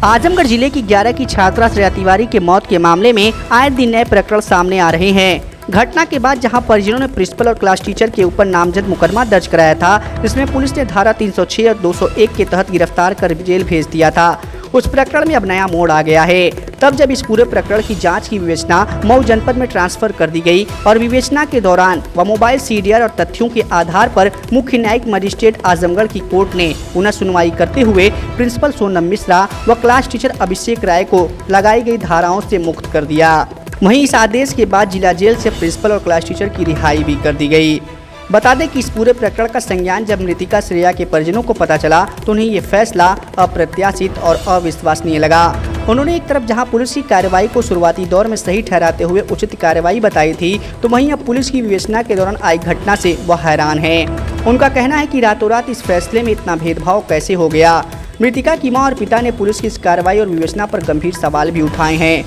आजमगढ़ जिले की 11 की छात्रा श्रेया तिवारी के मौत के मामले में आए दिन नए प्रकरण सामने आ रहे हैं। घटना के बाद जहां परिजनों ने प्रिंसिपल और क्लास टीचर के ऊपर नामजद मुकदमा दर्ज कराया था, जिसमें पुलिस ने धारा 306 और 201 के तहत गिरफ्तार कर जेल भेज दिया था, उस प्रकरण में अब नया मोड़ आ गया है। तब जब इस पूरे प्रकरण की जांच की विवेचना मऊ जनपद में ट्रांसफर कर दी गई और विवेचना के दौरान व मोबाइल सीडीआर और तथ्यों के आधार पर मुख्य न्यायिक मजिस्ट्रेट आजमगढ़ की कोर्ट ने पुनः सुनवाई करते हुए प्रिंसिपल सोनम मिश्रा व क्लास टीचर अभिषेक राय को लगाई गई धाराओं से मुक्त कर दिया। वहीं इस आदेश के बाद जिला जेल से प्रिंसिपल और क्लास टीचर की रिहाई भी कर दी गई। बता दें कि इस पूरे प्रकरण का संज्ञान जब मृतिका श्रेया के परिजनों को पता चला तो उन्हें ये फैसला अप्रत्याशित और अविश्वसनीय लगा। उन्होंने एक तरफ जहां पुलिस की कार्रवाई को शुरुआती दौर में सही ठहराते हुए उचित कार्रवाई बताई थी, तो वहीं अब पुलिस की विवेचना के दौरान आई घटना से वह हैरान है। उनका कहना है कि रातों रात इस फैसले में इतना भेदभाव कैसे हो गया। मृतिका की मां और पिता ने पुलिस की इस कार्रवाई और विवेचना पर गंभीर सवाल भी उठाए हैं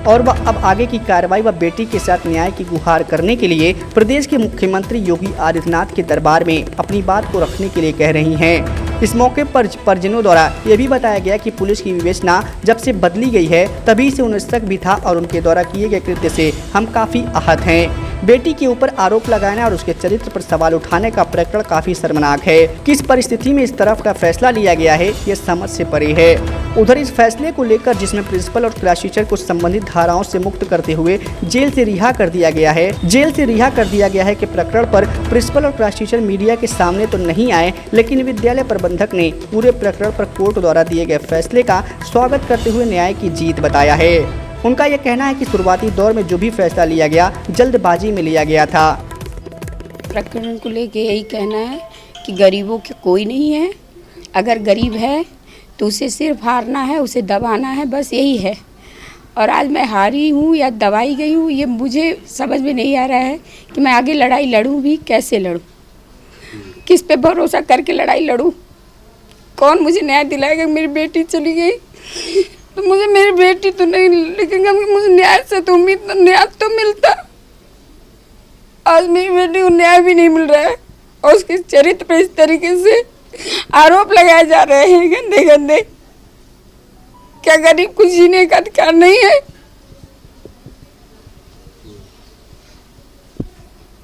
और वह अब आगे की कार्रवाई व बेटी के साथ न्याय की गुहार करने के लिए प्रदेश के मुख्यमंत्री योगी आदित्यनाथ के दरबार में अपनी बात को रखने के लिए कह रही हैं। इस मौके पर परिजनों द्वारा यह भी बताया गया कि पुलिस की विवेचना जब से बदली गई है तभी से उन्हें शक भी था और उनके द्वारा किए गए कृत्य से हम काफी आहत हैं। बेटी के ऊपर आरोप लगाना और उसके चरित्र पर सवाल उठाने का प्रकरण काफी शर्मनाक है। किस परिस्थिति में इस तरफ का फैसला लिया गया है, ये समझ से परे है। उधर इस फैसले को लेकर जिसमें प्रिंसिपल और क्लास टीचर को संबंधित धाराओं से मुक्त करते हुए जेल से रिहा कर दिया गया है कि प्रकरण पर प्रिंसिपल और क्लास टीचर मीडिया के सामने तो नहीं आए, लेकिन विद्यालय प्रबंधक ने पूरे प्रकरण पर कोर्ट द्वारा दिए गए फैसले का स्वागत करते हुए न्याय की जीत बताया है। उनका यह कहना है कि शुरुआती दौर में जो भी फैसला लिया गया जल्दबाजी में लिया गया था। प्रकरण को लेके यही कहना है कि गरीबों के कोई नहीं है। अगर गरीब है तो उसे सिर्फ हारना है, उसे दबाना है, बस यही है। और आज मैं हारी हूँ या दबाई गई हूँ, ये मुझे समझ में नहीं आ रहा है कि मैं आगे लड़ाई लड़ूँ भी कैसे लड़ूँ, किस पे भरोसा करके लड़ाई लड़ूँ। कौन मुझे न्याय दिलाएगा। मेरी बेटी चली गई तो मुझे मेरी बेटी तो नहीं, लेकिन मुझे न्याय से तो उम्मीद, न्याय तो मिलता। आज मेरी बेटी को न्याय भी नहीं मिल रहा है और उसके चरित्र पे इस तरीके से आरोप लगाए जा रहे हैं गंदे गंदे। क्या गरीब को जीने का अधिकार नहीं है?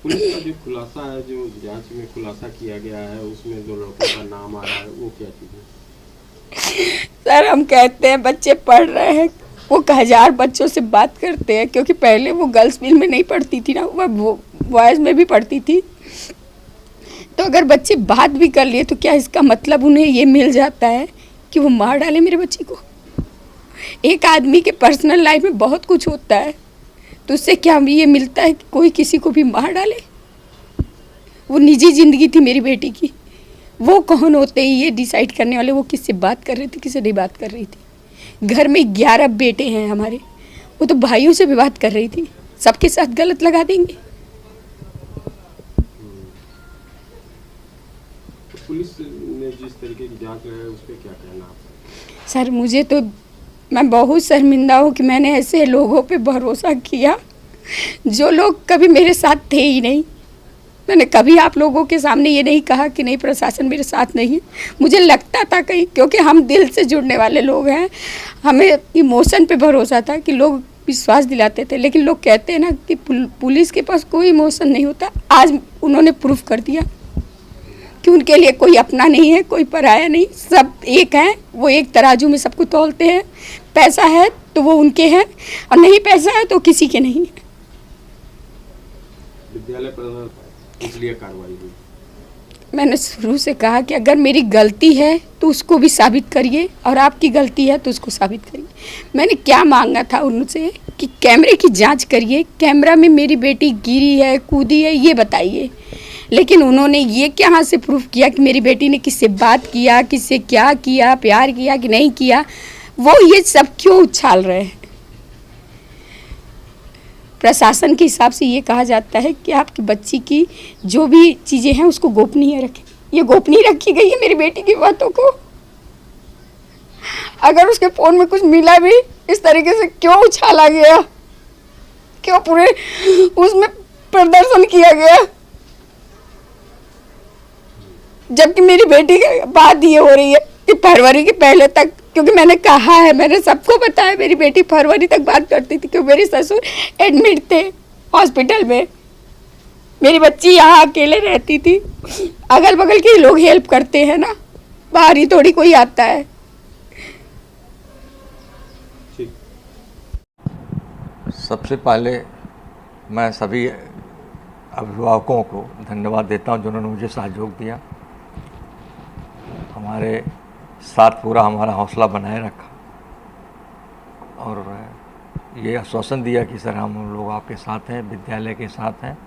पुलिस का जो खुलासा है, जो जांच में खुलासा किया गया है, उसमें जो लड़कों का नाम आ रहा है, वो क्या चीज़ है? सर, हम कहते हैं बच्चे पढ़ रहे हैं, वो 1000 बच्चों से बात करते हैं, क्योंकि पहले वो गर्ल्स स्कूल में नहीं पढ़ती थी ना, वो बॉयज़ में भी पढ़ती थी। तो अगर बच्चे बात भी कर लिए तो क्या इसका मतलब उन्हें ये मिल जाता है कि वो मार डाले मेरे बच्चे को? एक आदमी के पर्सनल लाइफ में बहुत कुछ होता है, तो उससे क्या ये मिलता है कि कोई किसी को भी मार डाले? वो निजी ज़िंदगी थी मेरी बेटी की, वो कौन होते हैं ये डिसाइड करने वाले? वो किससे बात कर रही थी, किससे नहीं बात कर रही थी? घर में 11 बेटे हैं हमारे, वो तो भाइयों से भी बात कर रही थी। सबके साथ गलत लगा देंगे? पुलिस ने जिस तरीके की जांच है उस पर क्या कहना आपका? सर, मैं बहुत शर्मिंदा हूँ कि मैंने ऐसे लोगों पे भरोसा किया जो लोग कभी मेरे साथ थे ही नहीं। मैंने कभी आप लोगों के सामने ये नहीं कहा कि नहीं प्रशासन मेरे साथ नहीं है। मुझे लगता था कहीं, क्योंकि हम दिल से जुड़ने वाले लोग हैं, हमें इमोशन पे भरोसा था कि लोग विश्वास दिलाते थे। लेकिन लोग कहते हैं ना कि पुलिस के पास कोई इमोशन नहीं होता। आज उन्होंने प्रूफ कर दिया कि उनके लिए कोई अपना नहीं है, कोई पराया नहीं, सब एक हैं। वो एक तराजू में सबको तौलते हैं। पैसा है तो वो उनके हैं और नहीं पैसा है तो किसी के नहीं है। विद्यालय पर इसलिए कार्रवाई हुई। मैंने शुरू से कहा कि अगर मेरी गलती है तो उसको भी साबित करिए और आपकी गलती है तो उसको साबित करिए। मैंने क्या मांगा था उनसे कि कैमरे की जांच करिए, कैमरा में मेरी बेटी गिरी है, कूदी है, ये बताइए। लेकिन उन्होंने ये कहाँ से प्रूफ किया कि मेरी बेटी ने किससे बात किया, किससे क्या किया, प्यार किया कि नहीं किया? वो ये सब क्यों उछाल रहे हैं? प्रशासन के हिसाब से ये कहा जाता है कि आपकी बच्ची की जो भी चीज़ें हैं उसको गोपनीय रखें। ये गोपनीय रखी गई है मेरी बेटी की बातों को। अगर उसके फ़ोन में कुछ मिला भी, इस तरीके से क्यों उछाला गया? क्यों पूरे उसमें प्रदर्शन किया गया? जबकि मेरी बेटी की बात ये हो रही है कि फरवरी के पहले तक क्योंकि मैंने कहा है, मैंने सबको बताया, मेरी बेटी फरवरी तक बात करती थी कि मेरे ससुर एडमिट थे हॉस्पिटल में, मेरी बच्ची यहाँ अकेले रहती थी। अगल बगल के लोग हेल्प करते हैं ना, बाहर ही थोड़ी कोई आता है। सबसे पहले मैं सभी अभिभावकों को धन्यवाद देता हूं जिन्होंने मुझे सहयोग दिया, हमारे साथ पूरा हमारा हौसला बनाए रखा और ये आश्वासन दिया कि सर हम लोग आपके साथ हैं, विद्यालय के साथ हैं।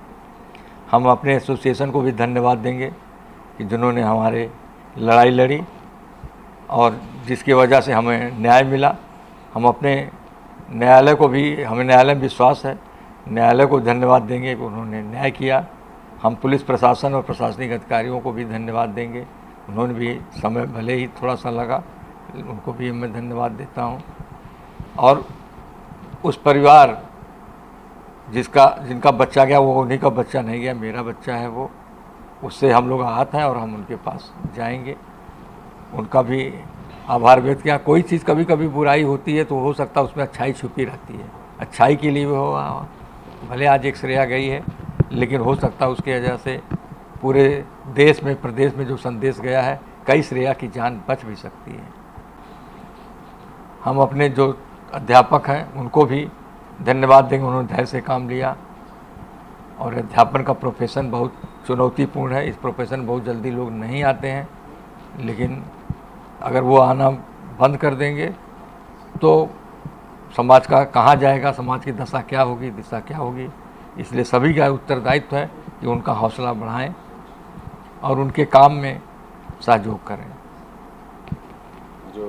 हम अपने एसोसिएशन को भी धन्यवाद देंगे कि जिन्होंने हमारे लड़ाई लड़ी और जिसकी वजह से हमें न्याय मिला। हम अपने न्यायालय को भी, हमें न्यायालय में विश्वास है, न्यायालय को धन्यवाद देंगे कि उन्होंने न्याय किया। हम पुलिस प्रशासन और प्रशासनिक अधिकारियों को भी धन्यवाद देंगे, उन्होंने भी समय भले ही थोड़ा सा लगा, उनको भी मैं धन्यवाद देता हूं। और उस परिवार जिनका बच्चा गया वो उन्हीं का बच्चा नहीं गया, मेरा बच्चा है वो, उससे हम लोग आहत हैं और हम उनके पास जाएंगे, उनका भी आभार व्यक्त किया। कोई चीज़ कभी कभी बुराई होती है तो हो सकता है उसमें अच्छाई छुपी रहती है, अच्छाई के लिए वो भले आज एक श्रेया गई है, लेकिन हो सकता है उसकी वजह से पूरे देश में, प्रदेश में जो संदेश गया है, कई श्रेया की जान बच भी सकती है। हम अपने जो अध्यापक हैं उनको भी धन्यवाद देंगे, उन्होंने धैर्य से काम लिया और अध्यापन का प्रोफेशन बहुत चुनौतीपूर्ण है। इस प्रोफेशन में बहुत जल्दी लोग नहीं आते हैं, लेकिन अगर वो आना बंद कर देंगे तो समाज का कहाँ जाएगा, समाज की दशा क्या होगी, दिशा क्या होगी। इसलिए सभी का उत्तरदायित्व है कि उनका हौसला बढ़ाएं और उनके काम में सहयोग करें। जो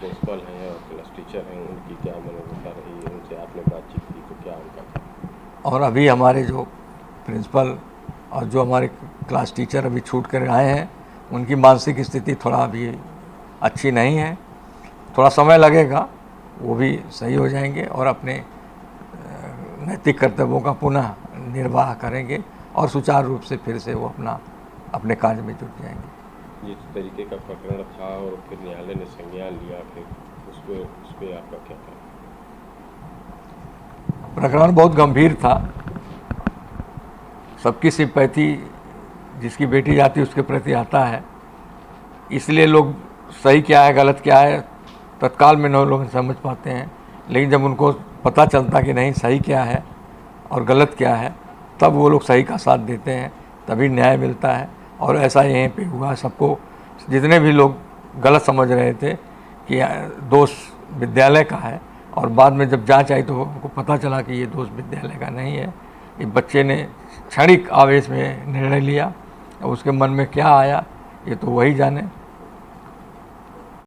प्रिंसिपल हैं और क्लास टीचर हैं उनकी क्या मनोदशा रही है, उनसे आपने बातचीत की तो क्या उनका था? और अभी हमारे जो प्रिंसिपल और जो हमारे क्लास टीचर अभी छूट कर आए हैं, उनकी मानसिक स्थिति थोड़ा अभी अच्छी नहीं है, थोड़ा समय लगेगा, वो भी सही हो जाएंगे और अपने नैतिक कर्तव्यों का पुनः निर्वाह करेंगे और सुचारू रूप से फिर से वो अपने कार्य में जुट जाएंगे। जिस तरीके का प्रकरण था और फिर न्यायालय ने संज्ञान लिया, फिर उस पर आपका क्या कहना? प्रकरण बहुत गंभीर था, सबकी सिंपैथी जिसकी बेटी जाती है उसके प्रति आता है, इसलिए लोग सही क्या है गलत क्या है तत्काल में न लोग समझ पाते हैं, लेकिन जब उनको पता चलता कि नहीं सही क्या है और गलत क्या है, तब वो लोग सही का साथ देते हैं, तभी न्याय मिलता है। और ऐसा यहीं पे हुआ, सबको, जितने भी लोग गलत समझ रहे थे कि दोष विद्यालय का है और बाद में जब जांच आई तो उनको पता चला कि ये दोष विद्यालय का नहीं है, ये बच्चे ने क्षणिक आवेश में निर्णय लिया और उसके मन में क्या आया ये तो वही जाने।